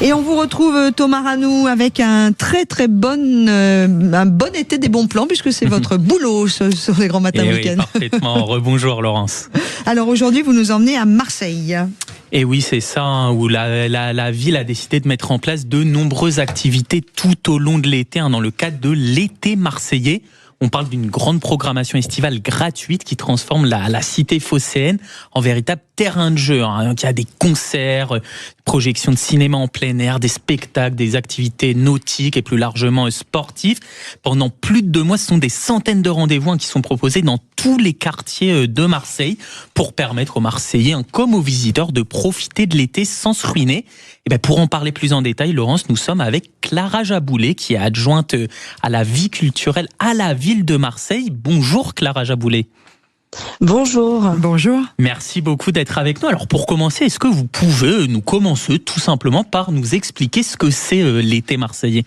Et on vous retrouve, Thomas Ranou, avec un très bon été des bons plans, puisque c'est votre boulot sur les grands matins week-end. Oui, parfaitement. Rebonjour Laurence. Alors aujourd'hui, vous nous emmenez à Marseille. Et oui, c'est ça, où la ville a décidé de mettre en place de nombreuses activités tout au long de l'été, dans le cadre de l'été marseillais. On parle d'une grande programmation estivale gratuite qui transforme la cité phocéenne en véritable terrain de jeu. Il y a des concerts, projections de cinéma en plein air, des spectacles, des activités nautiques et plus largement sportives. Pendant plus de 2 mois, ce sont des centaines de rendez-vous qui sont proposés dans tous les quartiers de Marseille pour permettre aux Marseillais comme aux visiteurs de profiter de l'été sans se ruiner. Et pour en parler plus en détail, Laurence, nous sommes avec Clara Jaboulet, qui est adjointe à la vie culturelle à la ville de Marseille. Bonjour Clara Jaboulet. Bonjour. Bonjour. Merci beaucoup d'être avec nous. Alors pour commencer, est-ce que vous pouvez nous commencer tout simplement par nous expliquer ce que c'est l'été marseillais ?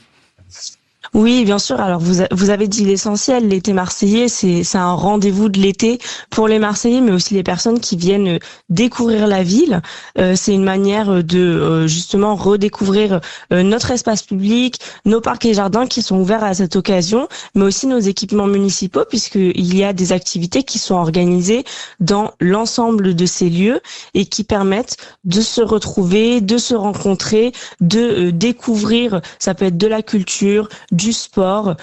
Oui, bien sûr. Alors, vous avez dit l'essentiel. L'été marseillais, c'est un rendez-vous de l'été pour les Marseillais, mais aussi les personnes qui viennent découvrir la ville. C'est une manière de justement redécouvrir notre espace public, nos parcs et jardins qui sont ouverts à cette occasion, mais aussi nos équipements municipaux, puisqu'il y a des activités qui sont organisées dans l'ensemble de ces lieux et qui permettent de se retrouver, de se rencontrer, de découvrir. Ça peut être de la culture, du sport,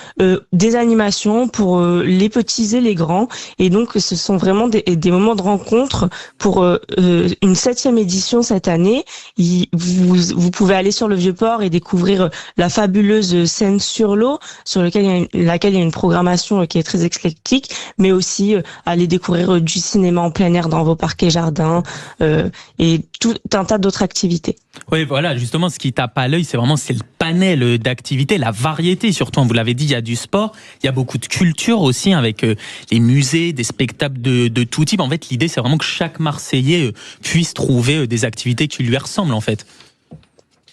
des animations pour les petits et les grands. Et donc, ce sont vraiment des moments de rencontre pour une 7e édition cette année. Vous pouvez aller sur le Vieux-Port et découvrir la fabuleuse Seine sur l'eau, sur laquelle il y a une programmation qui est très éclectique, mais aussi aller découvrir du cinéma en plein air dans vos parcs et jardins et tout un tas d'autres activités. Oui, voilà, justement, ce qui tape à l'œil, c'est le panel d'activités, la variété. Surtout, vous l'avez dit, il y a du sport, il y a beaucoup de culture aussi, avec les musées, des spectacles de tout type. En fait, l'idée, c'est vraiment que chaque Marseillais puisse trouver des activités qui lui ressemblent, en fait.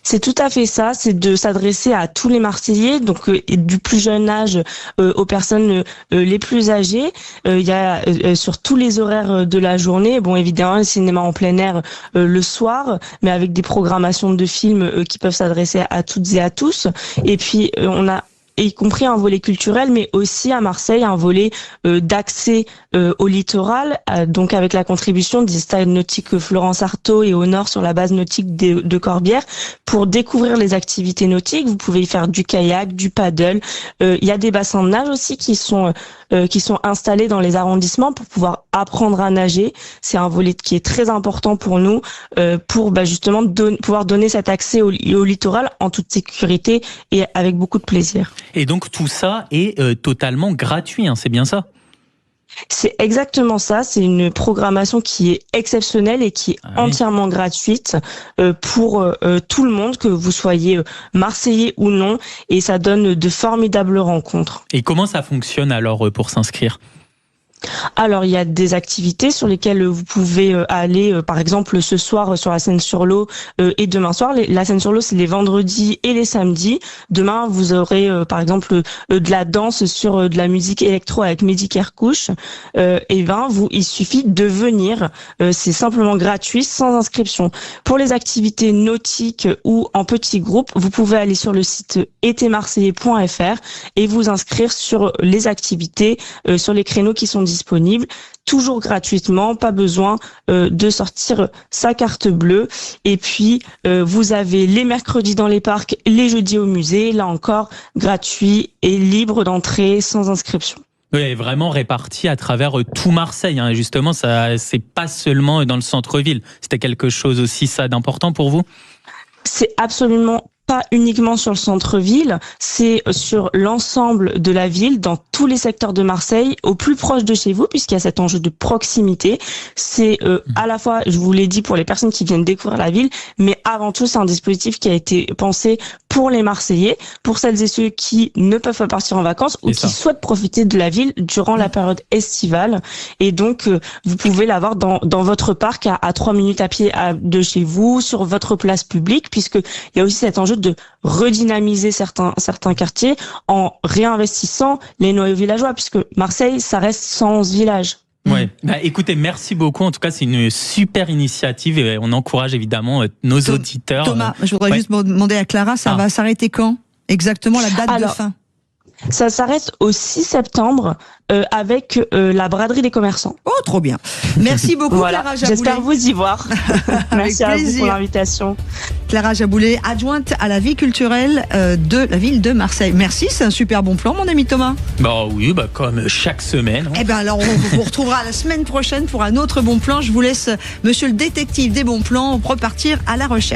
C'est tout à fait ça, c'est de s'adresser à tous les Marseillais, donc du plus jeune âge aux personnes les plus âgées. Il y a sur tous les horaires de la journée, bon évidemment le cinéma en plein air le soir, mais avec des programmations de films qui peuvent s'adresser à toutes et à tous. Et puis on a y compris un volet culturel, mais aussi à Marseille un volet d'accès au littoral, donc avec la contribution des stades nautiques Florence Artaud et au nord sur la base nautique de Corbière. Pour découvrir les activités nautiques, vous pouvez y faire du kayak, du paddle. Il y a des bassins de nage aussi qui sont installés dans les arrondissements pour pouvoir apprendre à nager. C'est un volet qui est très important pour nous, pour justement pouvoir donner cet accès au littoral en toute sécurité et avec beaucoup de plaisir. Et donc tout ça est totalement gratuit, c'est bien ça ? C'est exactement ça, c'est une programmation qui est exceptionnelle et qui est entièrement gratuite pour tout le monde, que vous soyez Marseillais ou non, et ça donne de formidables rencontres. Et comment ça fonctionne alors pour s'inscrire ? Alors, il y a des activités sur lesquelles vous pouvez aller, par exemple, ce soir sur la Seine-sur-l'eau et demain soir. La Seine-sur-l'eau, c'est les vendredis et les samedis. Demain, vous aurez, par exemple, de la danse sur de la musique électro avec Mehdi Kerkouch. Il suffit de venir. C'est simplement gratuit, sans inscription. Pour les activités nautiques ou en petits groupes, vous pouvez aller sur le site etémarseillais.fr et vous inscrire sur les activités, sur les créneaux qui sont disponible, toujours gratuitement, pas besoin de sortir sa carte bleue. Et puis, vous avez les mercredis dans les parcs, les jeudis au musée, là encore, gratuit et libre d'entrée, sans inscription. Oui, vraiment réparti à travers tout Marseille. Justement, ça, c'est pas seulement dans le centre-ville. C'était quelque chose aussi, ça, d'important pour vous ? C'est absolument pas uniquement sur le centre-ville, c'est sur l'ensemble de la ville, dans tous les secteurs de Marseille, au plus proche de chez vous, puisqu'il y a cet enjeu de proximité. C'est à la fois, je vous l'ai dit, pour les personnes qui viennent découvrir la ville, mais avant tout, c'est un dispositif qui a été pensé pour les Marseillais, pour celles et ceux qui ne peuvent pas partir en vacances ou qui souhaitent profiter de la ville durant la période estivale. Et donc, vous pouvez l'avoir dans votre parc à 3 minutes à pied de chez vous, sur votre place publique, puisqu'il y a aussi cet enjeu de redynamiser certains quartiers en réinvestissant les noyaux villageois, puisque Marseille, ça reste 111 villages. Ouais. Écoutez, merci beaucoup. En tout cas, c'est une super initiative et on encourage évidemment nos auditeurs. Thomas, je voudrais juste demander à Clara, ça va s'arrêter quand? Exactement la date de fin? Ça s'arrête au 6 septembre avec la braderie des commerçants. Oh, trop bien. Merci beaucoup, voilà. Clara Jaboulet. J'espère vous y voir. Merci à vous pour l'invitation. Clara Jaboulet, adjointe à la vie culturelle de la ville de Marseille. Merci, c'est un super bon plan, mon ami Thomas. Oui, comme chaque semaine. Eh ben alors, on vous retrouvera la semaine prochaine pour un autre bon plan. Je vous laisse, monsieur le détective des bons plans, repartir à la recherche.